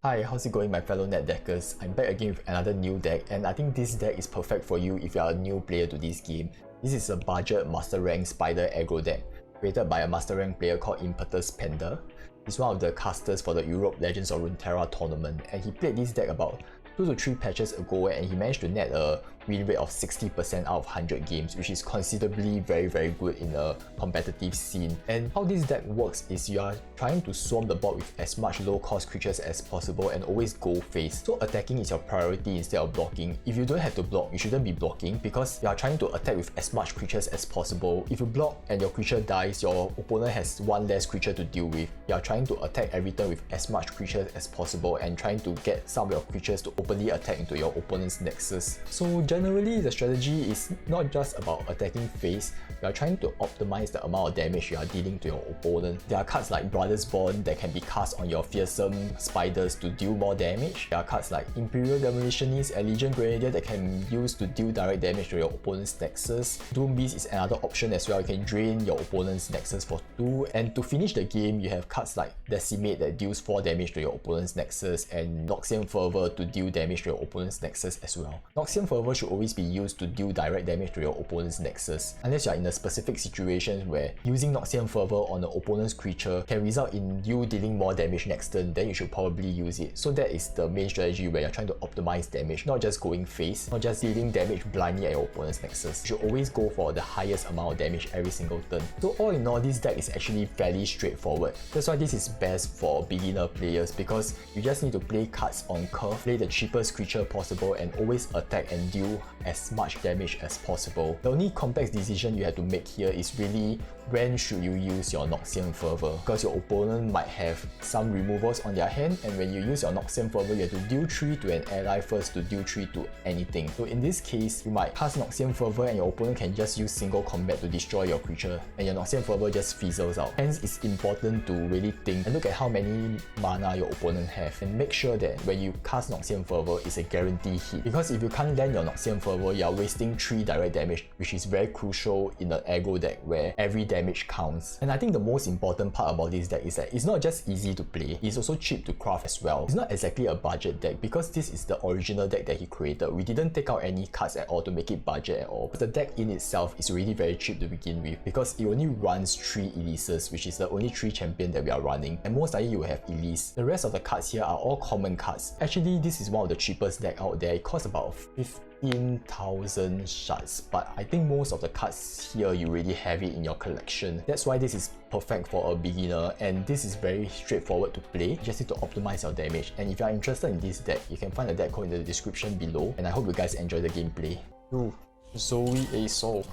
Hi, how's it going my fellow net deckers? I'm back again with another new deck, and I think this deck is perfect for you if you are a new player to this game. This is a budget master rank Spider Aggro deck, created by a master rank player called Impetus Panda. He's one of the casters for the Europe Legends of Runeterra tournament, and he played this deck about 2 to 3 patches ago, and he managed to net a win rate of 60% out of 100 games, which is considerably very good in a competitive scene. And how this deck works is you are trying to swarm the board with as much low cost creatures as possible and always go face. So attacking is your priority instead of blocking. If you don't have to block, you shouldn't be blocking because you are trying to attack with as much creatures as possible. If you block and your creature dies, your opponent has one less creature to deal with. You are trying to attack every turn with as much creatures as possible and trying to get some of your creatures to openly attack into your opponent's nexus. So generally, the strategy is not just about attacking face. You are trying to optimize the amount of damage you are dealing to your opponent. There are cards like Brothers Bond that can be cast on your fearsome spiders to deal more damage. There are cards like Imperial Demolitionist and Legion Grenadier that can be used to deal direct damage to your opponent's nexus. Doom Beast is another option as well. You can drain your opponent's nexus for 2. And to finish the game, you have cards like Decimate that deals 4 damage to your opponent's nexus, and Noxian Fervor to deal damage to your opponent's nexus as well. Noxian Fervor should always be used to deal direct damage to your opponent's nexus, unless you are in a specific situation where using Noxian Fervor on an opponent's creature can result in you dealing more damage next turn, then you should probably use it. So that is the main strategy where you're trying to optimize damage, not just going face, not just dealing damage blindly at your opponent's nexus. You should always go for the highest amount of damage every single turn. So all in all, this deck is actually fairly straightforward. That's why this is best for beginner players, because you just need to play cards on curve, play the cheapest creature possible, and always attack and deal as much damage as possible. The only complex decision you have to make here is really when should you use your Noxian Fervor, because your opponent might have some removals on their hand, and when you use your Noxian Fervor, you have to deal 3 to an ally first to deal 3 to anything. So in this case, you might cast Noxian Fervor and your opponent can just use single combat to destroy your creature, and your Noxian Fervor just fizzles out. Hence, it's important to really think and look at how many mana your opponent have, and make sure that when you cast Noxian Fervor, it's a guaranteed hit. Because if you can't land your Noxian Fervor, you are wasting 3 direct damage, which is very crucial in an aggro deck where every damage counts. And I think the most important part about this deck is that it's not just easy to play, it's also cheap to craft as well. It's not exactly a budget deck because this is the original deck that he created. We didn't take out any cards at all to make it budget at all. But the deck in itself is really very cheap to begin with because it only runs 3 Elises, which is the only 3 champion that we are running, and most likely you will have Elise. The rest of the cards here are all common cards. Actually, this is one of the cheapest deck out there. It costs about 15,000 shards, but I think most of the cards here you already have it in your collection. That's why this is perfect for a beginner, and this is very straightforward to play. You just need to optimize your damage. And if you are interested in this deck, you can find the deck code in the description below, and I hope you guys enjoy the gameplay. Ooh, Zoe A Soul.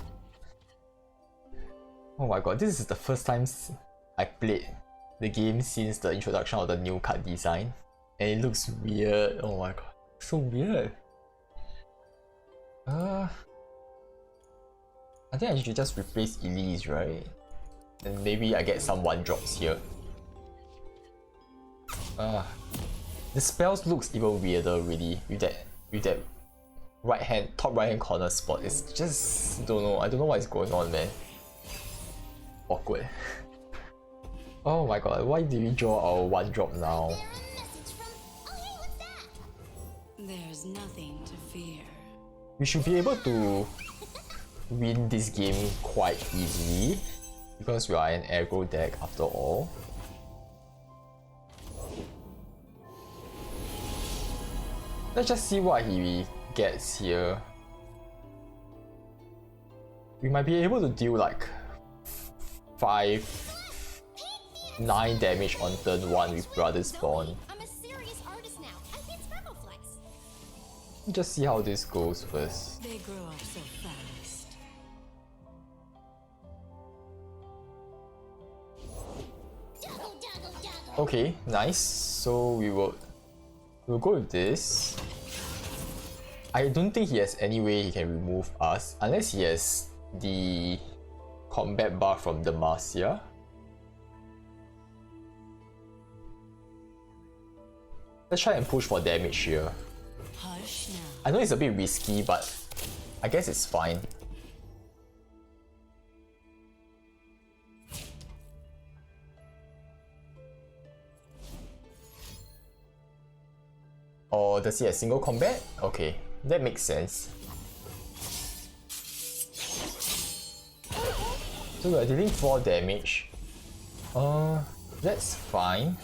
Oh my god, this is the first time I played the game since the introduction of the new card design, and it looks weird. Oh my god, so weird. I think I should just replace Elise, right? And maybe I get some 1-drops here. The spells looks even weirder really with that top right hand corner spot. It's just I don't know what is going on, man. Awkward. Oh my god, why did we draw our 1-drop now? There's nothing to fear. We should be able to win this game quite easily because we are an aggro deck after all. Let's just see what he gets here. We might be able to deal like 9 damage on turn 1 with Brothers Bond. Just see how this goes first. They grow up so fast. Okay, nice. So we'll go with this. I don't think he has any way he can remove us unless he has the combat buff from Demacia. Let's try and push for damage here. Hush now. I know it's a bit risky, but I guess it's fine. Or does he have single combat? Okay, that makes sense. So we are dealing 4 damage. That's fine.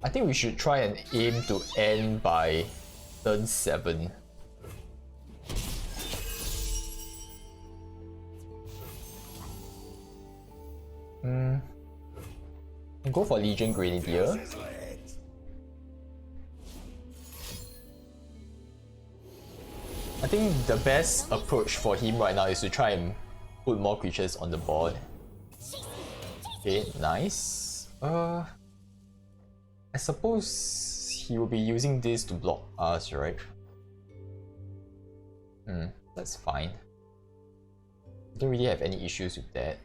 I think we should try and aim to end by turn 7. Go for Legion Grenadier. I think the best approach for him right now is to try and put more creatures on the board. Okay, nice. I suppose he will be using this to block us, right? That's fine. Don't really have any issues with that.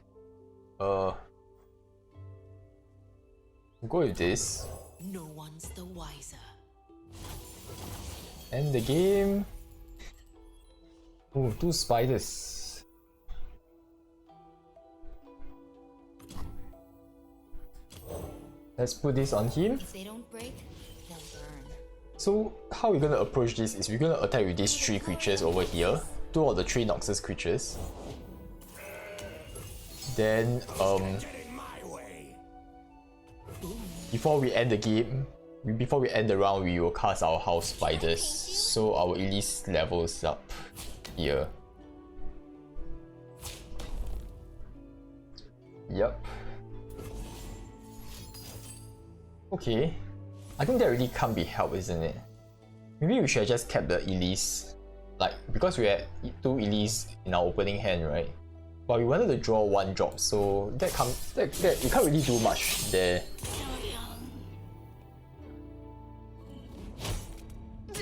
We'll go with this. No one's the wiser. End the game. Ooh, 2 spiders. Let's put this on him. If they don't break, they'll burn. So how we're gonna approach this is we're gonna attack with these 3 creatures over here. 2 of the 3 Noxus creatures. Then before we end the game, before we end the round, we will cast our house spiders. So our Elise levels up here. Yep. Okay. I think that really can't be helped, isn't it? Maybe we should have just kept the Elise. Like, because we had 2 Elise in our opening hand, right? But we wanted to draw 1 drop, so you can't really do much there.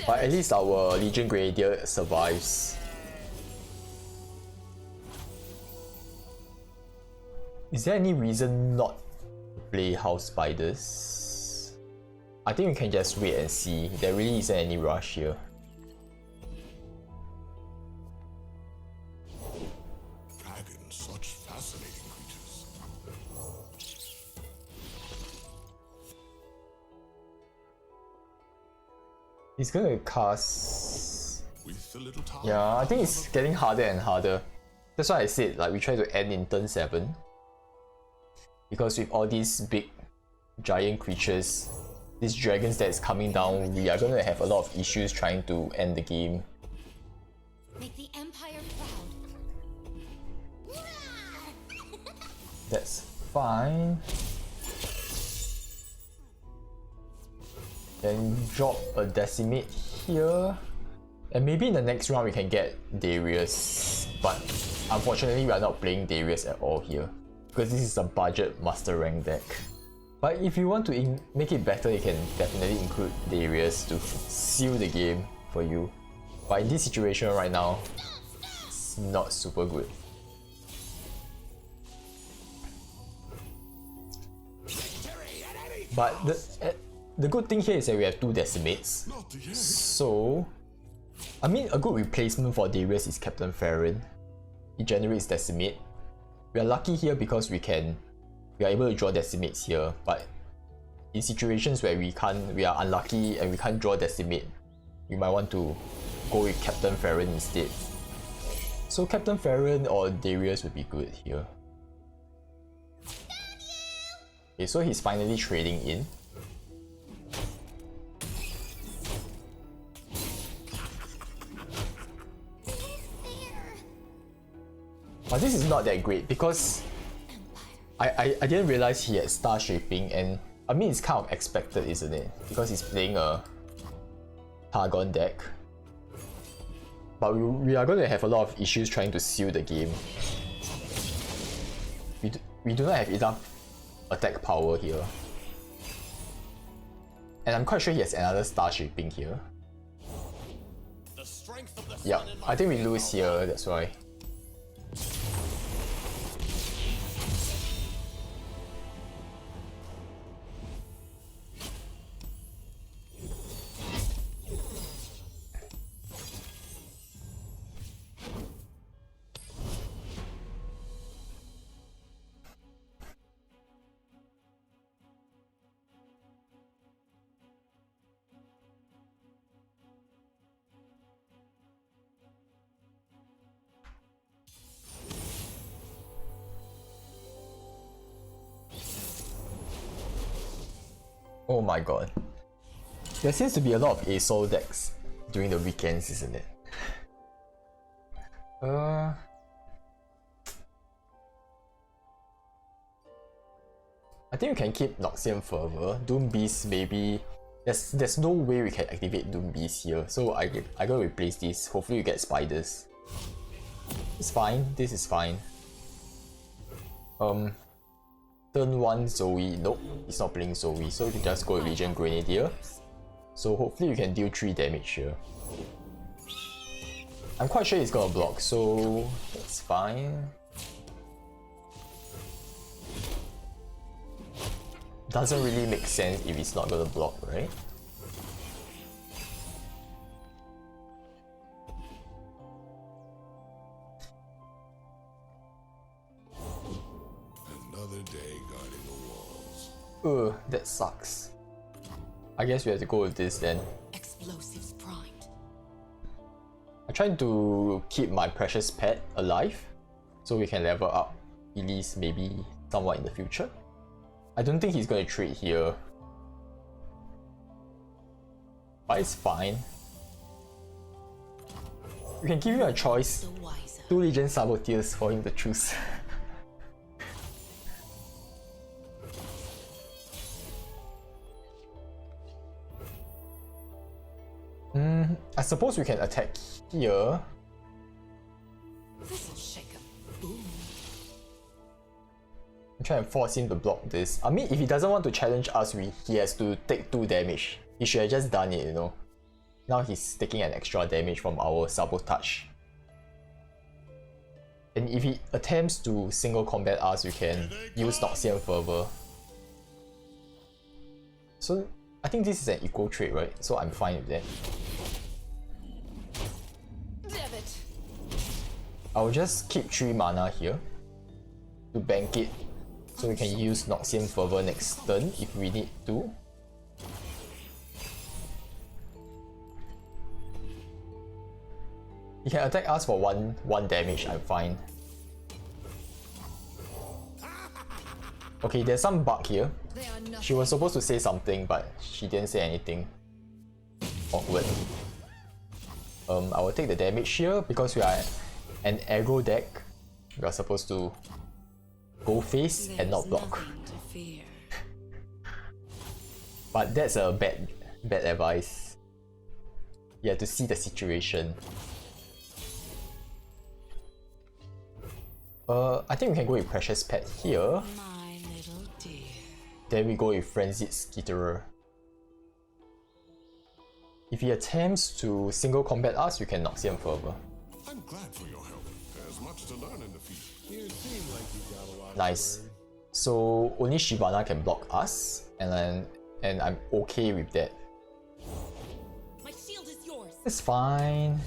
But at least our Legion Grenadier survives. Is there any reason not to play House Spiders? I think we can just wait and see. There really isn't any rush here. Dragons, such fascinating creatures. He's gonna cast... With a little time. Yeah, I think it's getting harder and harder. That's why I said like we try to end in turn 7. Because with all these big giant creatures, these dragons that's coming down, we are gonna have a lot of issues trying to end the game. Make the Empire proud. That's fine. Then drop a Decimate here. And maybe in the next round we can get Darius. But unfortunately we are not playing Darius at all here. Because this is a budget master rank deck. But if you want to make it better, you can definitely include Darius to seal the game for you. But in this situation right now, it's not super good. But the good thing here is that we have 2 Decimates. So, I mean, a good replacement for Darius is Captain Farron. He generates Decimate. We are lucky here because we are able to draw Decimates here, but in situations where we are unlucky and we can't draw Decimate, you might want to go with Captain Farron instead. So Captain Farron or Darius would be good here. Okay, so he's finally trading in. But this is not that great because I didn't realize he had Star Shaping, and I mean it's kind of expected, isn't it? Because he's playing a Targon deck. But we are going to have a lot of issues trying to seal the game. We do not have enough attack power here. And I'm quite sure he has another Star Shaping here. Yeah, I think we lose here, that's why. Oh my god. There seems to be a lot of ASOL decks during the weekends, isn't it? I think we can keep Noxian Fervor. Doom Beast maybe. There's no way we can activate Doom Beast here, so I gotta replace this. Hopefully we get spiders. It's fine. This is fine. Turn 1 Zoe. Nope, he's not playing Zoe, so we can just go with Legion Grenadier. So hopefully we can deal 3 damage here. I'm quite sure he's gonna block, so it's fine. Doesn't really make sense if he's not gonna block, right? Another day guarding the walls. That sucks. I guess we have to go with this then. Explosives primed. I'm trying to keep my precious pet alive so we can level up Elise maybe somewhat in the future. I don't think he's gonna trade here, but it's fine. We can give him a choice. The wiser. 2 Legion Saboteers for him to choose. I suppose we can attack here. This'll shake 'em. Boom. I'm trying to force him to block this. I mean, if he doesn't want to challenge us, he has to take 2 damage. He should have just done it, you know. Now he's taking an extra damage from our sabotage. And if he attempts to single combat us, we can use Noxian Fervor. So I think this is an equal trade, right? So I'm fine with that. Debit. I'll just keep 3 mana here to bank it, so we can use Noxian Fervor next turn if we need to. He can attack us for one damage, I'm fine. Okay, there's some bug here. They are nothing. She was supposed to say something, but she didn't say anything. Awkward. I will take the damage here because we are an aggro deck. We are supposed to go face and not block. Nothing to fear. But that's a bad advice. You have to see the situation. I think we can go with Precious Pet here. My little dear. Then we go with Frenzied Skitterer. If he attempts to single combat us, we can Noxian Fervor. I'm glad for your help. There's much to learn in the field. You seem like you got a lot. Nice. So only Shyvana can block us, and I'm okay with that. My shield is yours. It's fine.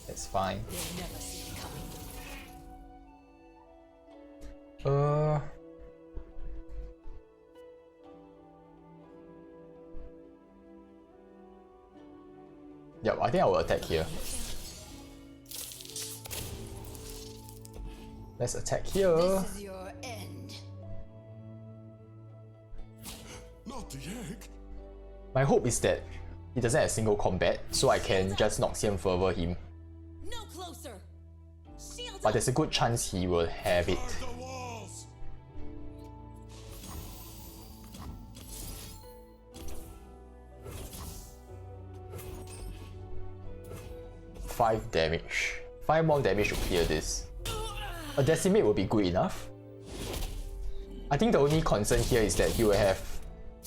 It's fine. They'll never see it coming. Yep, I think I will attack here. Let's attack here. This is your end. Not the egg. My hope is that he doesn't have single combat, so I can just Noxian Fervor him. No closer. Shield But up. there's a good chance he will have it. Guard the walls. 5 damage. 5 more damage to clear this. A Decimate will be good enough. I think the only concern here is that he will have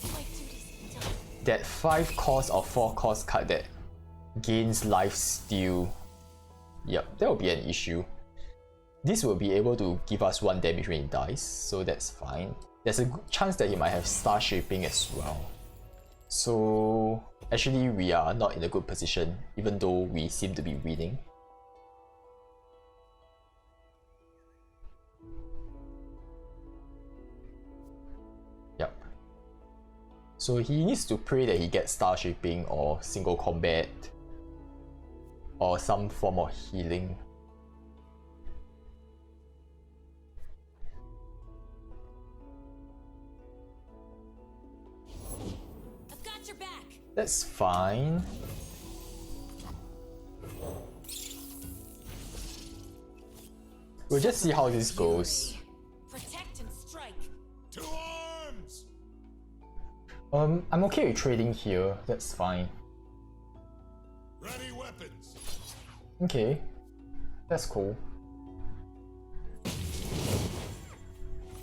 My duty's done. that 5 cost or 4 cost card that gains life steal. Yep, that will be an issue. This will be able to give us 1 damage when he dies, so that's fine. There's a good chance that he might have Star Shaping as well. So actually we are not in a good position, even though we seem to be winning. Yep. So he needs to pray that he gets Star Shaping or single combat or some form of healing. That's fine. We'll just see how this goes. Protect and strike. To arms! I'm okay with trading here, that's fine. Ready weapons! Okay, that's cool.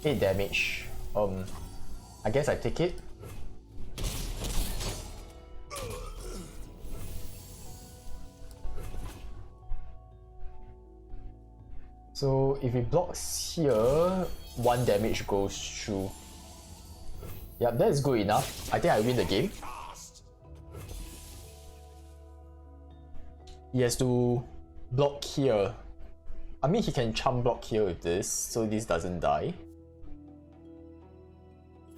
8 damage. I guess I take it. So if he blocks here, 1 damage goes through. Yep, that is good enough. I think I win the game. He has to block here. I mean, he can chump block here with this, so this doesn't die.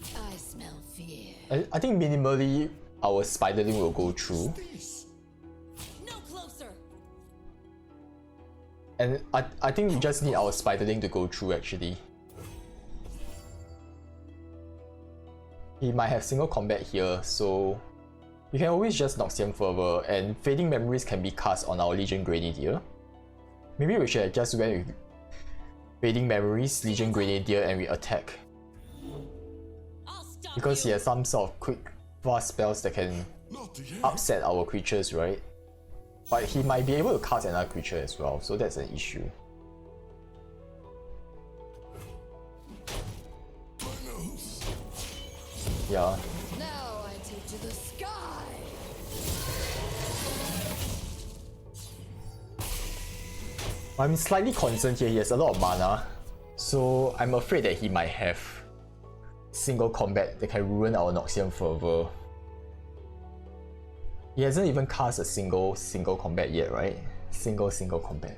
I smell fear. I think minimally our Spiderling will go through. No closer. And I think we just need our Spiderling to go through actually. He might have single combat here, so we can always just Noxian Fervor, and Fading Memories can be cast on our Legion Grenadier. Maybe we should have just went with Fading Memories, Legion Grenadier, and we attack. I'll stop Because he you. has some sort of quick, fast spells that can Not the end. upset our creatures, right? But he might be able to cast another creature as well, so that's an issue. Yeah. Now I take to the sky. I'm slightly concerned here, he has a lot of mana, so I'm afraid that he might have single combat that can ruin our Noxian Fervor. He hasn't even cast a single combat yet, right? Single combat.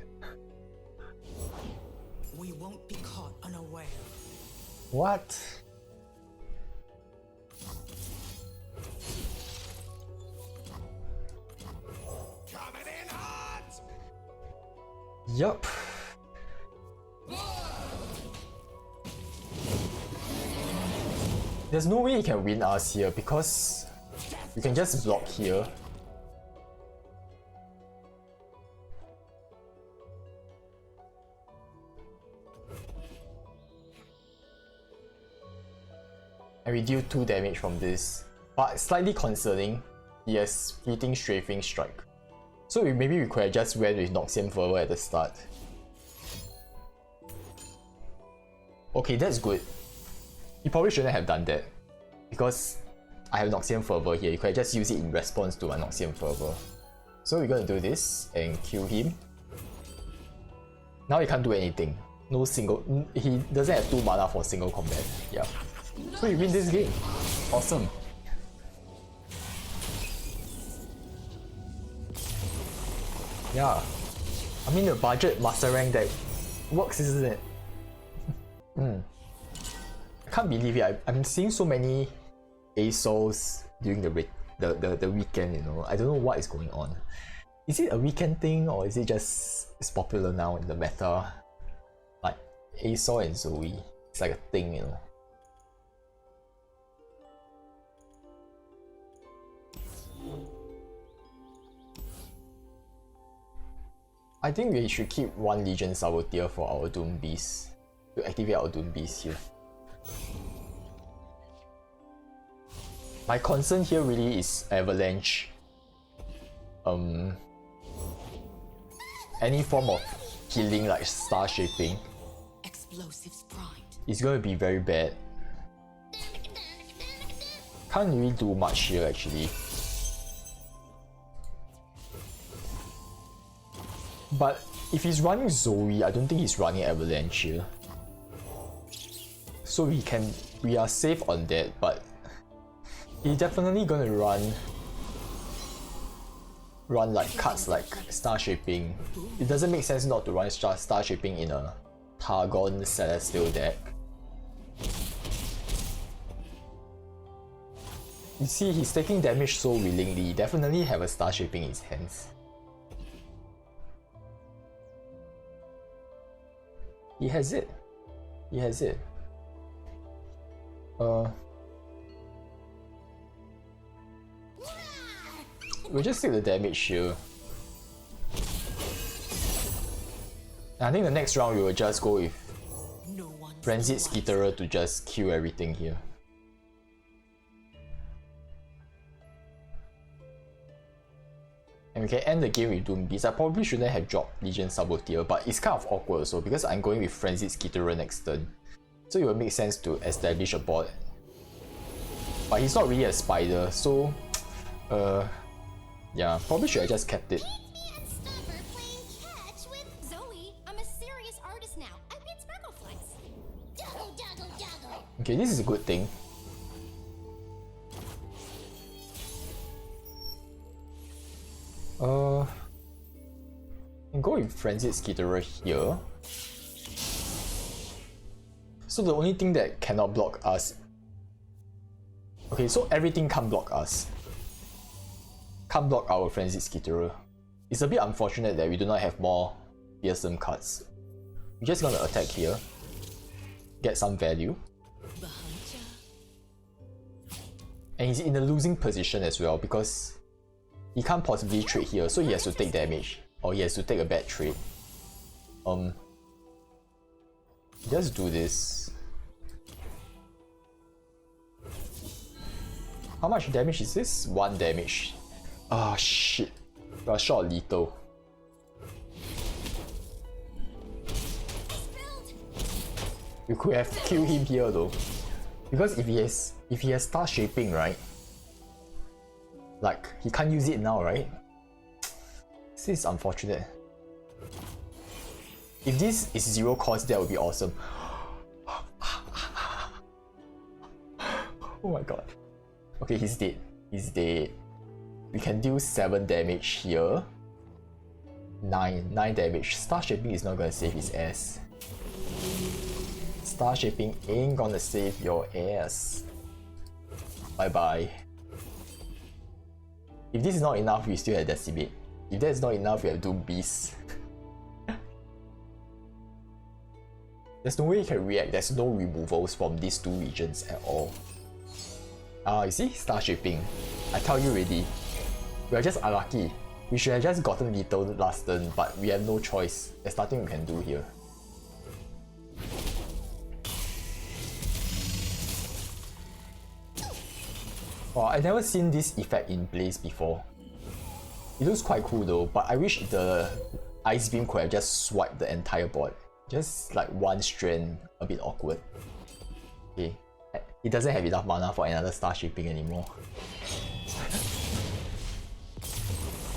We won't be caught unaware. What? Coming in hot! Yup. There's no way he can win us here because we can just block here. And we deal 2 damage from this. But slightly concerning, he has fleeting strafing strike. So maybe we could have just went with Noxian Fervor at the start. Okay, that's good. He probably shouldn't have done that. Because I have Noxian Fervor here, you could have just used it in response to my Noxian Fervor. So we're gonna do this and kill him. Now he can't do anything. No single. He doesn't have 2 mana for single combat. Yeah. So we win this game. Awesome. Yeah. I mean the budget master rank deck works, isn't it? I can't believe it. I'm seeing so many ASOS during the weekend, you know. I don't know what is going on. Is it a weekend thing or is it just it's popular now in the meta? Like ASO and Zoe. It's like a thing, you know. I think we should keep 1 Legion Saboteur for our Doom Beast. To activate our Doom Beast here. My concern here really is Avalanche. Any form of healing like Star Shaping Explosives primed. is going to be very bad. Can't really do much here actually. But if he's running Zoe, I don't think he's running Avalanche here. So we are safe on that, but he's definitely gonna run like cards like Star Shaping. It doesn't make sense not to run Star Shaping in a Targon Celestial deck. You see, he's taking damage so willingly, he definitely have a Star Shaping in his hands. He has it. He has it. we'll just take the damage here. And I think the next round we will just go with No one. Frenzied Skitterer to just kill everything here. And we can end the game with Doom Beast. I probably shouldn't have dropped Legion Saboteur, but it's kind of awkward also because I'm going with Frenzied Skitterer next turn. So it will make sense to establish a board. But he's not really a spider, so yeah, probably should have just kept it. Meet me at Stopper playing catch with Zoe. I'm a serious artist now. I paint sparkle flies. Doggle, doggle, doggle. Okay, this is a good thing. Can go with Frenzied Skitterer here. So the only thing that cannot block us. Okay, so everything can't block us. Can't block our Frenzied Skitterer. It's a bit unfortunate that we do not have more fearsome cards. We're just gonna attack here. Get some value. And he's in a losing position as well because he can't possibly trade here, so he has to take damage. Or he has to take a bad trade. Just do this. How much damage is this? 1 damage. Ah, shit. We are short lethal. We could have killed him here though. Because if he has star shaping, right? Like, he can't use it now, right? This is unfortunate. If this is 0 cost, that would be awesome. Oh my god. Okay, he's dead. He's dead. We can deal 7 damage here. 9 damage. Star Shaping is not gonna save his ass. Star Shaping ain't gonna save your ass. Bye bye. If this is not enough, we still have Decimate. If that is not enough, we have Doom Beast. There's no way he can react. There's no removals from these 2 regions at all. You see? Star Shaping. I tell you already. We are just unlucky. We should have just gotten Lethal last turn, but we have no choice. There's nothing we can do here. Oh, I've never seen this effect in place before. It looks quite cool though, but I wish the Ice Beam could have just swiped the entire board. Just like 1 strand, a bit awkward. Okay, he doesn't have enough mana for another Star Shaping anymore.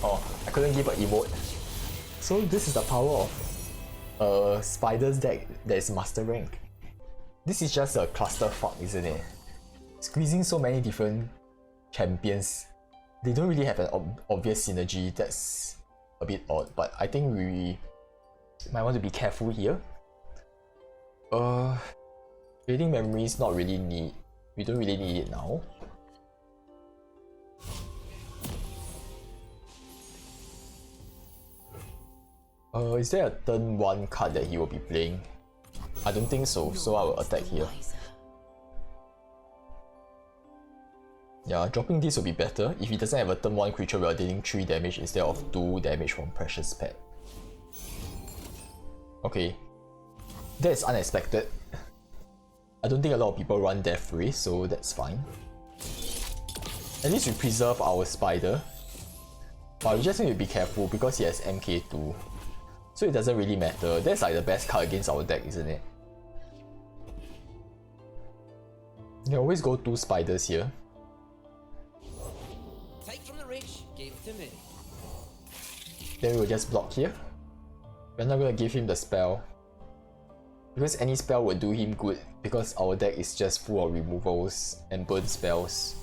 Oh, I couldn't give an emote. So this is the power of Spider's deck that is Master Rank. This is just a clusterfuck, isn't it? Squeezing so many different champions, they don't really have an obvious synergy. That's a bit odd, but I think we might want to be careful here. Trading memories not really need. We don't really need it now. Is there a turn 1 card that he will be playing? I don't think so, so I will attack here. Yeah, dropping this will be better. If he doesn't have a turn 1 creature, we are dealing 3 damage instead of 2 damage from Precious Pet. Okay. That's unexpected. I don't think a lot of people run Death Ray, so that's fine. At least we preserve our Spider. But we just need to be careful because he has MK2. So it doesn't really matter. That's like the best card against our deck, isn't it? You can always go 2 spiders here. Take from the rich, give to me. Then we will just block here. We're not going to give him the spell. Because any spell would do him good, because our deck is just full of removals and burn spells.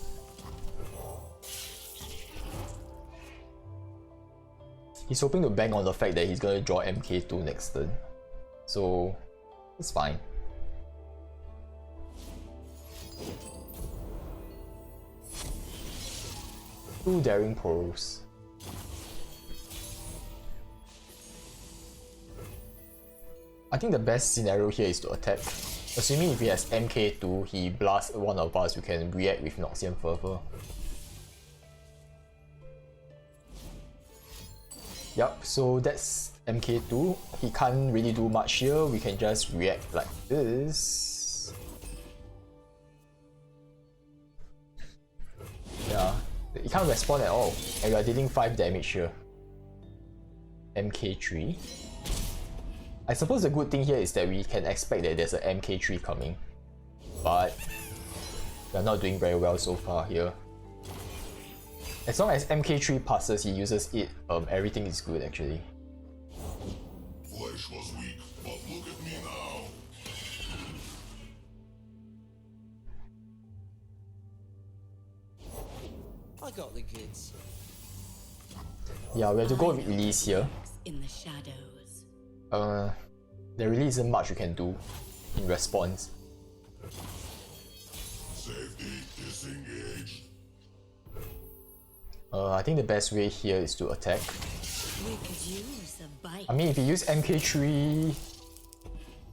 He's hoping to bank on the fact that he's going to draw MK2 next turn. So, it's fine. Two Daring Pearls. I think the best scenario here is to attack. Assuming if he has MK2, he blasts one of us, we can react with Noxian Fervor. Yup, so that's MK2. He can't really do much here. We can just react like this. Yeah, he can't respond at all. And we are dealing 5 damage here. MK3. I suppose the good thing here is that we can expect that there's a MK3 coming. But we are not doing very well so far here. As long as MK3 passes, he uses it, everything is good actually. Flesh was weak, but look at me now. I got the goods. Yeah, we have to go with Elise here. In the shadows. There really isn't much we can do in response. Safety disengaged. I think the best way here is to attack. We could use a bite. I mean, if you use MK3,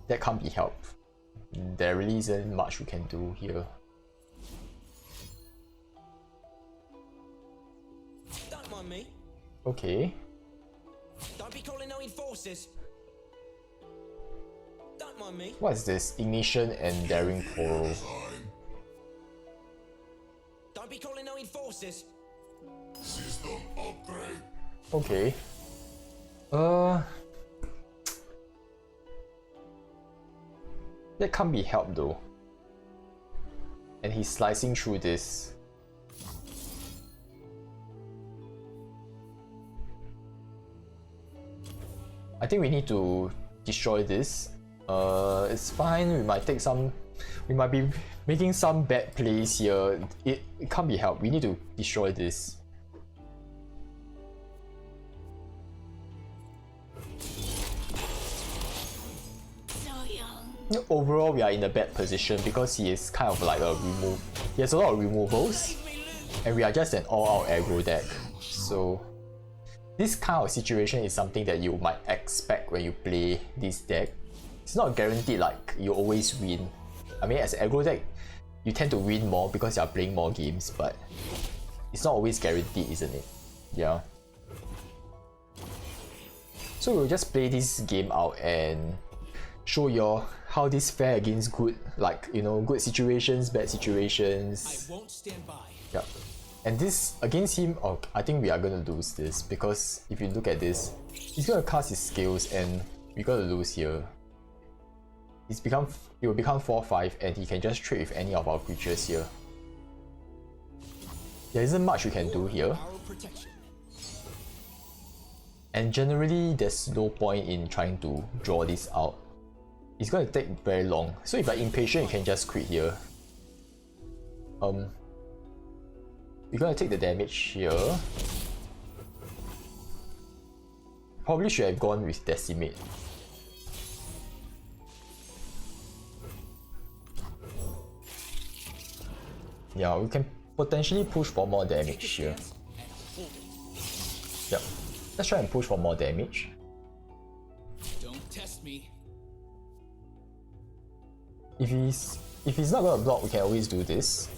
that can't be helped. There really isn't much we can do here. Don't mind me. Okay. Don't be calling no enforcers. Don't mind me. What is this? Ignition and Daring Portal. Don't be calling no enforcers. System upgrade. Okay. That can't be helped though. And he's slicing through this. I think we need to destroy this. It's fine, we might be making some bad plays here. It can't be helped, we need to destroy this. So young. Overall, we are in a bad position because he is kind of like he has a lot of removals, and we are just an all-out aggro deck. So this kind of situation is something that you might expect when you play this deck. It's not guaranteed like you always win. I mean, as an aggro deck, you tend to win more because you are playing more games, but it's not always guaranteed, isn't it? Yeah. So we'll just play this game out and show you how this fare against good, like, you know, good situations, bad situations. I won't stand by. Yeah. And this against him, oh, I think we are gonna lose this because if you look at this, he's gonna cast his skills and we're gonna lose here. He will become 4/5 and he can just trade with any of our creatures here. There isn't much we can do here. And generally, there's no point in trying to draw this out. It's gonna take very long. So if you're impatient, you can just quit here. We're gonna take the damage here. Probably should have gone with Decimate. Yeah, we can potentially push for more damage here. Yep. Let's try and push for more damage. Don't test me. If he's not gonna block, we can always do this.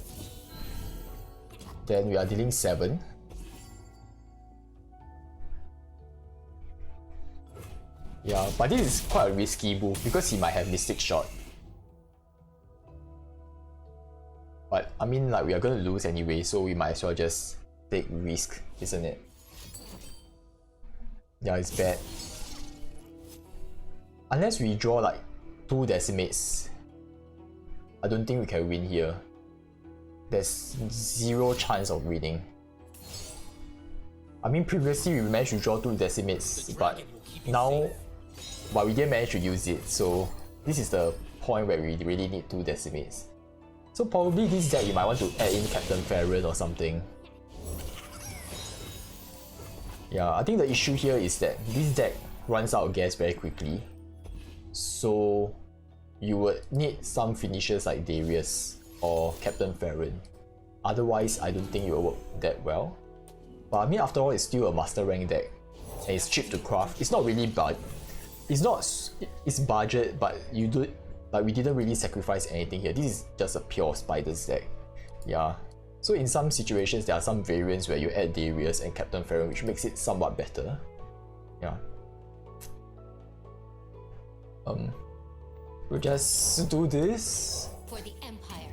Then we are dealing 7. Yeah, but this is quite a risky move because he might have Mystic Shot. But I mean, like, we are gonna lose anyway, so we might as well just take risk, isn't it? Yeah, it's bad. Unless we draw like 2 Decimates, I don't think we can win here. There's 0 chance of winning. I mean, previously we managed to draw 2 Decimates, but we didn't manage to use it, so this is the point where we really need 2 Decimates. So probably this deck you might want to add in Captain Farron or something. Yeah, I think the issue here is that this deck runs out of gas very quickly. So you would need some finishers like Darius or Captain Farron. Otherwise, I don't think it will work that well. But I mean, after all, it's still a master rank deck. And it's cheap to craft. It's not really it's budget, but we didn't really sacrifice anything here. This is just a pure Spiders deck. Yeah. So in some situations, there are some variants where you add Darius and Captain Farron, which makes it somewhat better. Yeah. We'll just do this. For the Empire.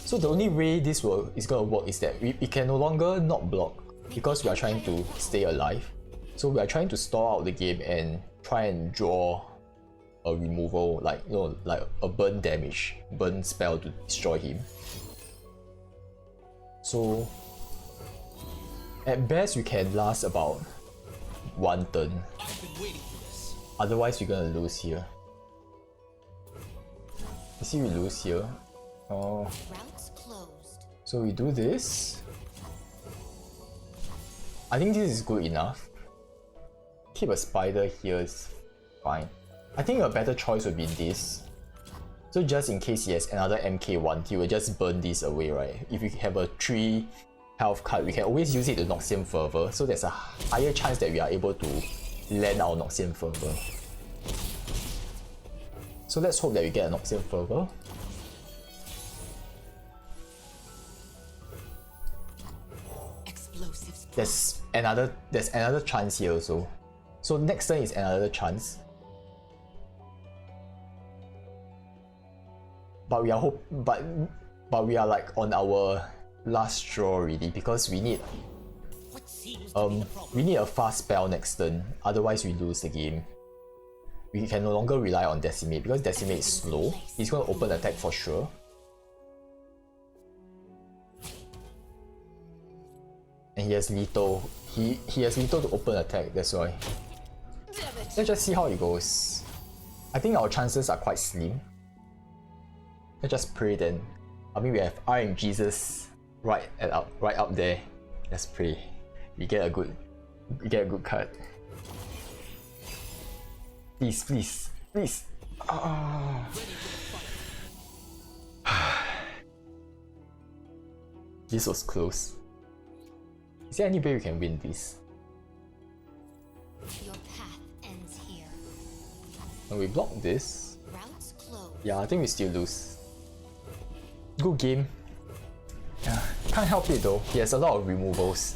So the only way this is gonna work is that we can no longer not block because we are trying to stay alive. So we are trying to stall out the game and try and draw a removal, like like a burn damage, burn spell to destroy him. So at best we can last about 1 turn. I've been waiting for this. Otherwise we're gonna lose here. You see we lose here. Oh. Routes closed. So we do this. I think this is good enough. Keep a spider here is fine. I think a better choice would be this. So just in case he has another MK1, he will just burn this away, right? If we have a 3 health card, we can always use it to Noxian Fervor, so there's a higher chance that we are able to land our Noxian Fervor. So let's hope that we get a Noxian Fervor. Explosives. There's another chance here also. So next turn is another chance. But we are but we are like on our last straw already because we need What seems to be the problem? we need a fast spell next turn, otherwise we lose the game. We can no longer rely on Decimate because Decimate is slow. He's going to open attack for sure. And he has lethal. He has lethal to open attack, that's why. Let's just see how it goes. I think our chances are quite slim. Let's just pray then. I mean we have RNGesus right up there. Let's pray. We get a good card. Please, please, please. Oh. This was close. Is there any way we can win this? Your path ends here. When we block this, Routes closed. yeah, I think we still lose. Good game. Yeah, can't help it though. He has a lot of removals.